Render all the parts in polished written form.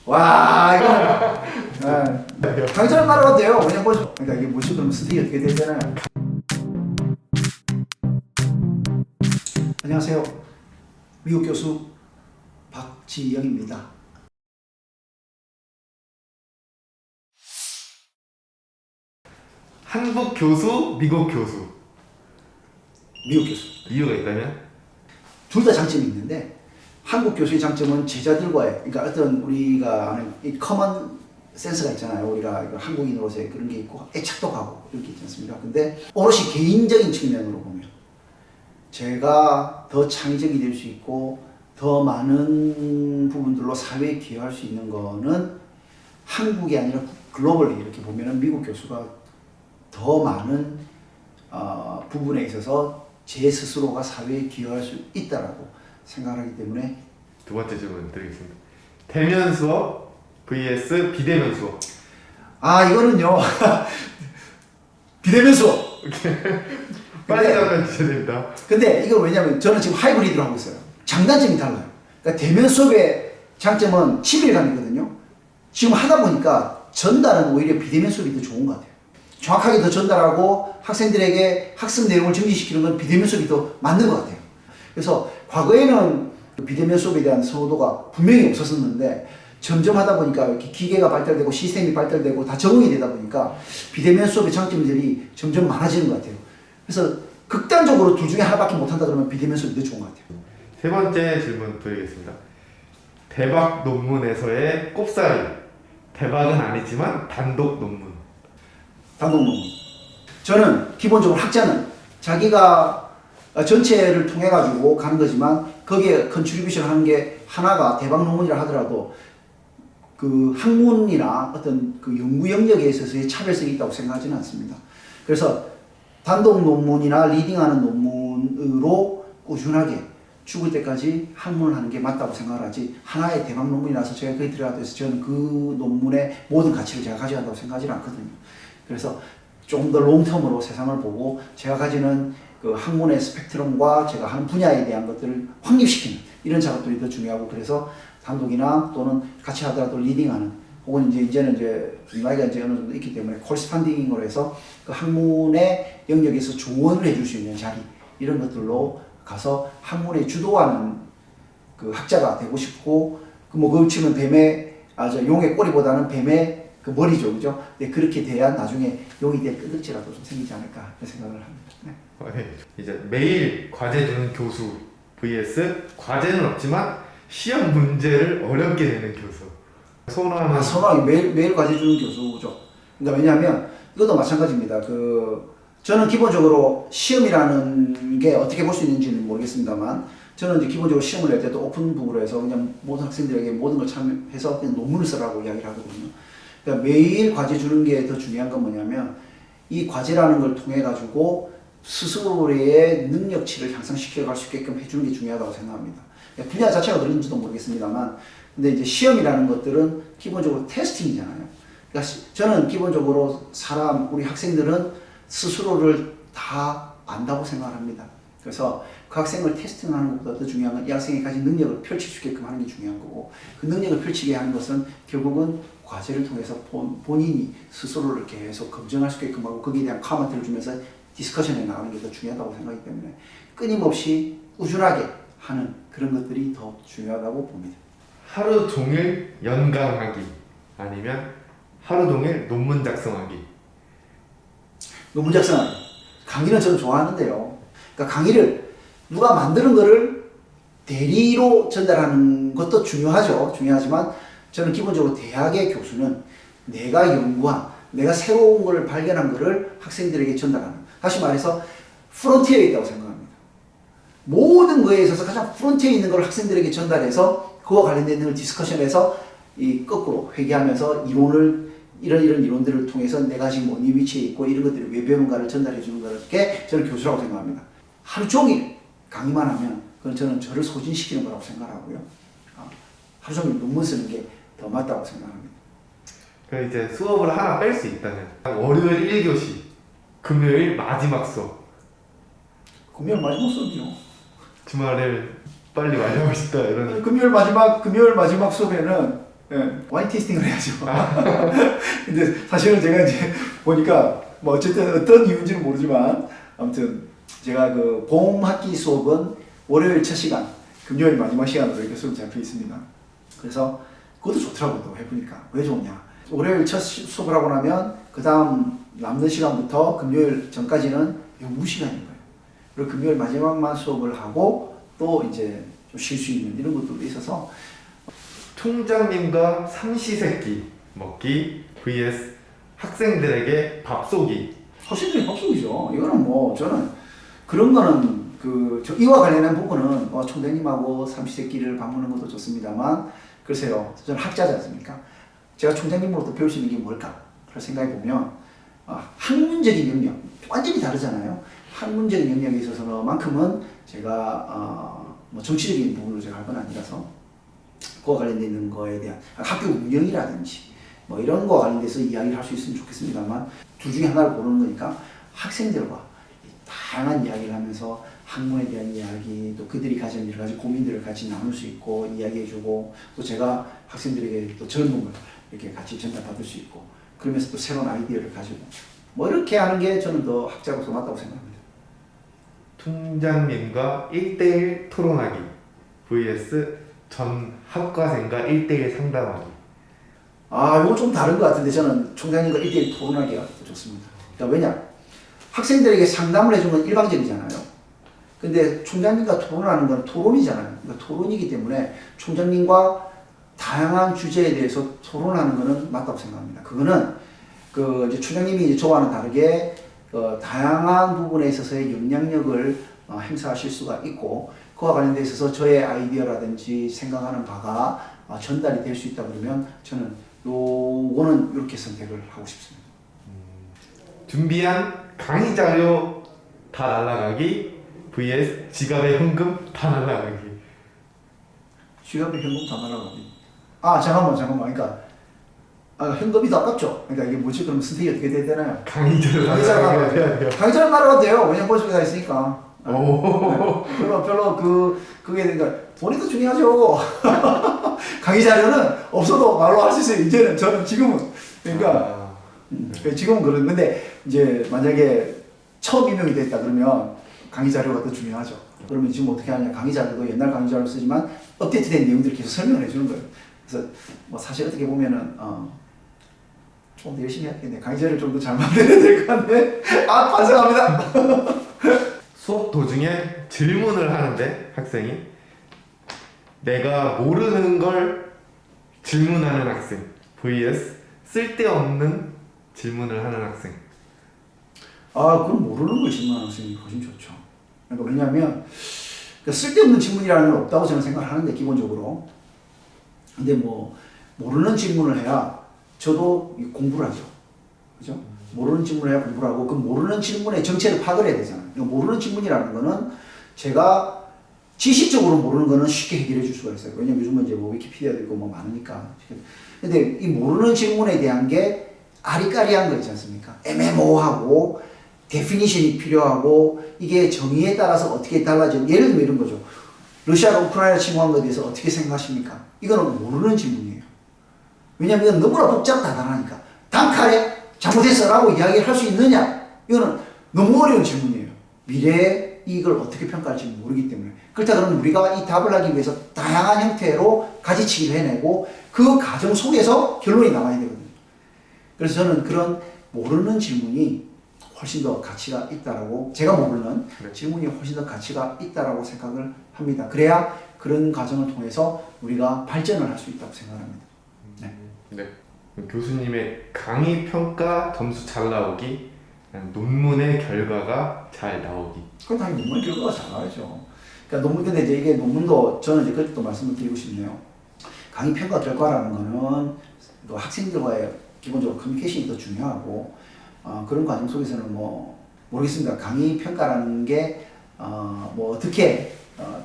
와, 이거 강철 따라가도 돼요. 그냥 보죠. 그러니까 이게 뭐지 그러면 스틱이 어떻게 되잖아요. 안녕하세요. 미국 교수 박지영입니다. 한국 교수, 미국 교수. 미국 교수. 이유가 있다면? 둘 다 장점이 있는데 한국 교수의 장점은 제자들과의 그러니까 어떤 우리가 아는 이 커먼 센스가 있잖아요. 우리가 한국인으로서의 그런 게 있고 애착도 가고 이렇게 있지 않습니까? 근데 오롯이 개인적인 측면으로 보면 제가 더 창의적이 될 수 있고 더 많은 부분들로 사회에 기여할 수 있는 거는 한국이 아니라 글로벌리 이렇게 보면은 미국 교수가 더 많은 부분에 있어서 제 스스로가 사회에 기여할 수 있다라고 생각하기 때문에 두 번째 질문 드리겠습니다. 대면 수업 vs 비대면 수업. 이거는요 비대면 수업. 빨리 답변 주셔야 됩니다. 근데 이거 왜냐면 저는 지금 하이브리드로 하고 있어요. 장단점이 달라요. 그러니까 대면 수업의 장점은 친밀감이거든요. 지금 하다 보니까 전달은 오히려 비대면 수업이 더 좋은 것 같아요. 정확하게 더 전달하고 학생들에게 학습 내용을 정리시키는 건 비대면 수업이 더 맞는 것 같아요. 그래서 과거에는 비대면 수업에 대한 선호도가 분명히 없었었는데 점점 하다 보니까 이렇게 기계가 발달되고 시스템이 발달되고 다 적응이 되다 보니까 비대면 수업의 장점들이 점점 많아지는 것 같아요. 그래서 극단적으로 둘 중에 하나밖에 못한다 그러면 비대면 수업이 더 좋은 것 같아요. 세 번째 질문 드리겠습니다. 대박 논문에서의 꼽사리. 대박은 아니지만 단독 논문. 단독 논문. 저는 기본적으로 학자는 자기가 전체를 통해 가지고 가는 거지만 거기에 컨트리뷰션 하는 게 하나가 대박 논문이라 하더라도 그 학문이나 어떤 그 연구 영역에 있어서의 차별성이 있다고 생각하지는 않습니다. 그래서 단독 논문이나 리딩하는 논문으로 꾸준하게 죽을 때까지 학문을 하는 게 맞다고 생각을 하지 하나의 대박 논문이라서 제가 거기 들어가도 해서 저는 그 논문의 모든 가치를 제가 가져간다고 생각하지는 않거든요. 그래서 조금 더 롱텀으로 세상을 보고 제가 가지는 그 학문의 스펙트럼과 제가 하는 분야에 대한 것들을 확립시키는 이런 작업들이 더 중요하고 그래서 단독이나 또는 같이 하더라도 리딩하는 혹은 이제는 나이가 이제 어느 정도 있기 때문에 코러스펀딩으로 해서 그 학문의 영역에서 조언을 해줄 수 있는 자리 이런 것들로 가서 학문에 주도하는 그 학자가 되고 싶고 그걸 치면 용의 꼬리보다는 뱀의 그 머리죠, 그죠? 네, 그렇게 돼야 나중에 용이 될 끄덕지라도 좀 생기지 않을까 그런 생각을 합니다. 네. 네. 이제 매일 과제 주는 교수 vs 과제는 없지만 시험 문제를 어렵게 내는 교수. 선호하기 매일 과제 주는 교수죠. 그러니까 왜냐하면 이것도 마찬가지입니다. 저는 기본적으로 시험이라는 게 어떻게 볼 수 있는지는 모르겠습니다만 저는 이제 기본적으로 시험을 낼 때도 오픈북으로 해서 그냥 모든 학생들에게 모든 걸 참여해서 그냥 논문을 쓰라고 이야기를 하거든요. 그러니까 매일 과제 주는 게 더 중요한 건 뭐냐면 이 과제라는 걸 통해 가지고 스스로의 능력치를 향상시켜 갈 수 있게끔 해주는 게 중요하다고 생각합니다. 분야 자체가 그런지도 모르겠습니다만 근데 이제 시험이라는 것들은 기본적으로 테스팅이잖아요. 그러니까 저는 기본적으로 우리 학생들은 스스로를 다 안다고 생각을 합니다. 그래서 그 학생을 테스팅하는 것보다 더 중요한 건 이 학생이 가진 능력을 펼칠 수 있게끔 하는 게 중요한 거고 그 능력을 펼치게 하는 것은 결국은 과제를 통해서 본인이 스스로를 계속 검증할 수 있게끔 하고 거기에 대한 카멘트를 주면서 디스커션에 나가는 게 더 중요하다고 생각하기 때문에 끊임없이 꾸준하게 하는 그런 것들이 더 중요하다고 봅니다. 하루 종일 연강하기 아니면 하루 종일 논문 작성하기. 논문 작성하기. 강의는 저는 좋아하는데요. 그러니까 강의를 누가 만드는 거를 대리로 전달하는 것도 중요하지만 저는 기본적으로 대학의 교수는 내가 연구한, 내가 새로운 걸 발견한 거를 학생들에게 전달하는. 다시 말해서 프론티어에 있다고 생각합니다. 모든 거에 있어서 가장 프론티어에 있는 걸 학생들에게 전달해서 그와 관련된 걸 디스커션해서 거꾸로 회귀하면서 이런 이론들을 통해서 내가 지금 어느 위치에 있고 이런 것들을 왜 배우는가를 전달해 주는 게 저는 교수라고 생각합니다. 하루 종일 강의만 하면 그건 저는 저를 소진시키는 거라고 생각하고요. 하루 종일 논문 쓰는 게 더 맞다고 생각합니다. 그럼 이제 수업을 하나 뺄 수 있다면 월요일 1교시, 금요일 마지막 수업. 금요일 마지막 수업이요. 주말을 빨리 완료하고 싶다 이런. 금요일 마지막 수업에는 예, 와인 테이스팅을 해야죠. 근데 사실은 제가 이제 보니까 뭐 어쨌든 어떤 이유인지는 모르지만 아무튼 제가 그 봄학기 수업은 월요일 첫 시간, 금요일 마지막 시간으로 이렇게 수업 잡혀 있습니다. 그래서 그것도 좋더라고요. 또 해보니까. 왜 좋냐? 월요일 첫 수업을 하고 나면 그 다음 남는 시간부터 금요일 전까지는 연구 시간인 거예요. 그리고 금요일 마지막만 수업을 하고 또 이제 좀 쉴 수 있는 이런 것들도 있어서 총장님과 삼시세끼 먹기 vs 학생들에게 밥 쏘기. 학생들이 밥속이죠. 이거는 뭐 저는 그런 거는 저 이와 관련된 부분은 총장님하고 삼시세끼를 밥 먹는 것도 좋습니다만 글쎄요. 저는 학자지 않습니까? 제가 총장님으로부터 배울 수 있는 게 뭘까? 그걸 생각해 보면 학문적인 영역 완전히 다르잖아요. 학문적인 영역에 있어서만큼은 제가 뭐 정치적인 부분으로 제가 할 건 아니라서 그와 관련돼 있는 거에 대한 학교 운영이라든지 뭐 이런 거와 관련돼서 이야기를 할 수 있으면 좋겠습니다만 둘 중에 하나를 고르는 거니까 학생들과 다양한 이야기를 하면서 학문에 대한 이야기 또 그들이 가진 여러 가지 고민들을 같이 나눌 수 있고 이야기해주고 또 제가 학생들에게 또 젊음을 이렇게 같이 전달받을 수 있고 그러면서 또 새로운 아이디어를 가지고 뭐 이렇게 하는 게 저는 더 학자로서 맞다고 생각합니다. 총장님과 1대1 토론하기 vs 전 학과생과 1대1 상담하기. 이거 좀 다른 것 같은데 저는 총장님과 1대1 토론하기가 더 좋습니다. 그러니까 왜냐? 학생들에게 상담을 해주는 건 일방적이잖아요. 근데 총장님과 토론하는 건 토론이잖아요. 그러니까 토론이기 때문에 총장님과 다양한 주제에 대해서 토론하는 거는 맞다고 생각합니다. 그거는 이제 총장님이 이제 저와는 다르게 다양한 부분에 있어서의 영향력을 행사하실 수가 있고 그와 관련돼 있어서 저의 아이디어라든지 생각하는 바가 전달이 될 수 있다 그러면 저는 요거는 이렇게 선택을 하고 싶습니다. 준비한 강의 자료 다 날라가기 vs 지갑에 현금 다 날라가기. 지갑에 현금 다 날아가기. 잠깐만. 그러니까 현금이 더 아깝죠. 그러니까 이게 뭐지? 그럼 선택이 어떻게 돼야 되나요? 강의 자료 날라가기 해야 돼요. 강의자료 날아가도 돼요. 왜냐면 머릿속에 다 있으니까. 오. 별로 그게 그러니까 돈이 더 중요하죠. 강의 자료는 없어도 말로 할 수 있어요. 이제는 저는 지금은 그러니까 지금은 그런데 이제 만약에 처음 임명이 됐다 그러면 강의 자료가 더 중요하죠. 그러면 지금 어떻게 하냐? 강의 자료도 옛날 강의 자료를 쓰지만 업데이트된 내용들을 계속 설명을 해주는 거예요. 그래서 뭐 사실 어떻게 보면은 좀 더 열심히 해야 되겠네. 강의 자료를 좀 더 잘 만들어야 될 것 같네. 반성합니다. 수업 도중에 질문을 하는데 학생이 내가 모르는 걸 질문하는 학생 vs 쓸데없는 질문을 하는 학생. 그럼 모르는 걸 질문하는 학생이 훨씬 좋죠. 그러니까 왜냐하면 쓸데없는 질문이라는 건 없다고 저는 생각을 하는데 기본적으로. 근데 뭐 모르는 질문을 해야 저도 공부를 하죠. 그죠? 모르는 질문을 해야 공부를 하고 그 모르는 질문의 정체를 파악을 해야 되잖아요. 그러니까 모르는 질문이라는 거는 제가 지식적으로 모르는 거는 쉽게 해결해 줄 수가 있어요. 왜냐면 요즘은 이제 뭐 위키피디아도 있고 뭐 많으니까. 근데 이 모르는 질문에 대한 게 아리까리한 거 있지 않습니까? 애매모호하고 데피니션이 필요하고 이게 정의에 따라서 어떻게 달라지는 예를 들면 이런 거죠. 러시아가 우크라이나 침공한 것에 대해서 어떻게 생각하십니까? 이거는 모르는 질문이에요. 왜냐면 이건 너무나 복잡하다니까. 단칼에 잘못했어라고 이야기를 할 수 있느냐? 이거는 너무 어려운 질문이에요. 미래에 이걸 어떻게 평가할지 모르기 때문에. 그렇다 그러면 우리가 이 답을 하기 위해서 다양한 형태로 가지치기를 해내고 그 과정 속에서 결론이 나와야 되거든요. 그래서 저는 그런 모르는 질문이 훨씬 더 가치가 있다라고 제가 모르는 질문이 훨씬 더 가치가 있다라고 생각을 합니다. 그래야 그런 과정을 통해서 우리가 발전을 할 수 있다고 생각합니다. 네. 교수님의 강의 평가 점수 잘 나오기, 논문의 결과가 잘 나오기. 그건 당연히 논문 결과가 잘 나와야죠. 그러니까 근데 이제 이게 논문도 저는 이제 그것도 말씀을 드리고 싶네요. 강의 평가 결과라는 거는 또 학생들과의 기본적으로 커뮤니케이션이 더 중요하고 그런 과정 속에서는 뭐 모르겠습니다. 강의 평가라는 게 뭐 어떻게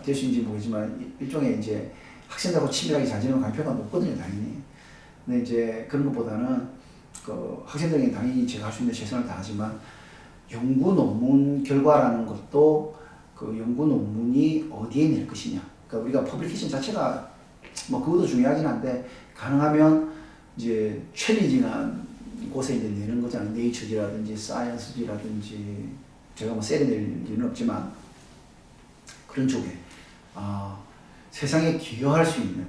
될 수 있는지 모르지만 일종의 이제 학생들하고 친밀하게 잘 지내는 강의 평가가 높거든요, 당연히. 근데 이제 그런 것보다는 학생들에게 당연히 제가 할 수 있는 최선을 다하지만 연구 논문 결과라는 것도 그 연구 논문이 어디에 낼 것이냐. 그러니까 우리가 퍼블리케이션 자체가 뭐 그것도 중요하긴 한데 가능하면 이제 챌린징한 곳에 이제 내는 거잖아요. 네이처지라든지 사이언스지라든지 제가 뭐 세려낼 일은 없지만 그런 쪽에 세상에 기여할 수 있는,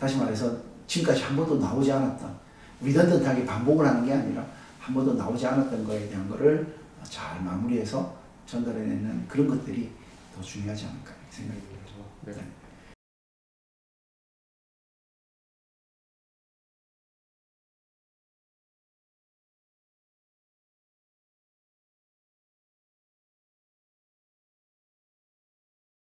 다시 말해서 지금까지 한 번도 나오지 않았던, 리던던트하게 반복을 하는 게 아니라 한 번도 나오지 않았던 거에 대한 거를 잘 마무리해서 전달해내는 그런 것들이 더 중요하지 않을까 생각이 듭니다. 네.